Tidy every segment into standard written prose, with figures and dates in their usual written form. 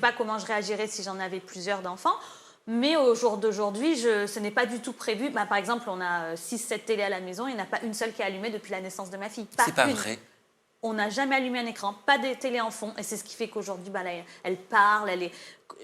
Pas comment je réagirais si j'en avais plusieurs d'enfants. Mais au jour d'aujourd'hui, ce n'est pas du tout prévu. Par exemple, on a 6-7 télés à la maison, il n'y en a pas une seule qui est allumée depuis la naissance de ma fille. C'est pas vrai. On n'a jamais allumé un écran, pas de télé en fond. Et c'est ce qui fait qu'aujourd'hui, elle parle,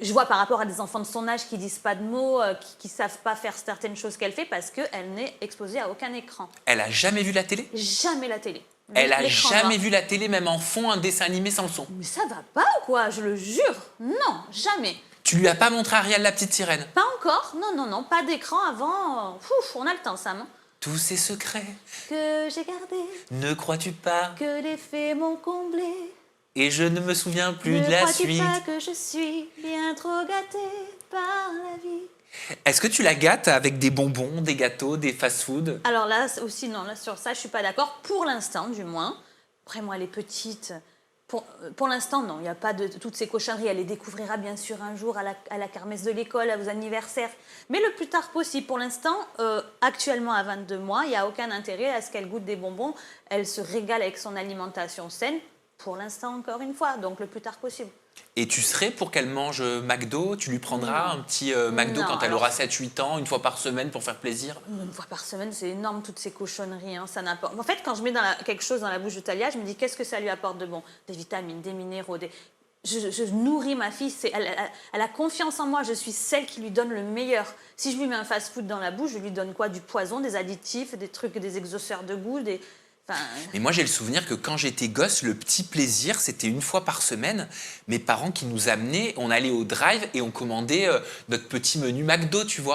je vois par rapport à des enfants de son âge qui disent pas de mots, qui savent pas faire certaines choses qu'elle fait parce qu'elle n'est exposée à aucun écran. Elle a jamais vu la télé? Jamais la télé. Elle a jamais vu la télé, même en fond, un dessin animé sans le son? Mais ça va pas ou quoi? Je le jure. Non, jamais. Tu lui as pas montré Ariel la petite sirène? Pas encore. Non, pas d'écran avant. Ouf, on a le temps, Sam. Tous ces secrets que j'ai gardés. Ne crois-tu pas que les faits m'ont comblé? Et je ne me souviens plus de la suite. Ne crois-tu pas que je suis bien trop gâtée par la vie? Est-ce que tu la gâtes avec des bonbons, des gâteaux, des fast-food? Alors là aussi, non, là, sur ça, je suis pas d'accord. Pour l'instant, du moins. Après, moi, elle est petite. Pour l'instant, non, il n'y a pas de toutes ces cochonneries. Elle les découvrira bien sûr un jour à la kermesse de l'école, à vos anniversaires. Mais le plus tard possible. Pour l'instant, actuellement à 22 mois, il n'y a aucun intérêt à ce qu'elle goûte des bonbons. Elle se régale avec son alimentation saine. Pour l'instant, encore une fois, donc le plus tard possible. Et tu serais pour qu'elle mange McDo? Tu lui prendras un petit McDo Non, quand elle aura 7-8 ans, une fois par semaine pour faire plaisir? Une fois par semaine, c'est énorme, toutes ces cochonneries. Ça n'apporte. En fait, quand je mets quelque chose dans la bouche de Talia, je me dis qu'est-ce que ça lui apporte de bon? Des vitamines, des minéraux, Je nourris ma fille, elle a confiance en moi, je suis celle qui lui donne le meilleur. Si je lui mets un fast-food dans la bouche, je lui donne quoi? Du poison, des additifs, des trucs, des exauceurs de goût, Mais moi, j'ai le souvenir que quand j'étais gosse, le petit plaisir, c'était une fois par semaine. Mes parents qui nous amenaient, on allait au drive et on commandait notre petit menu McDo, tu vois.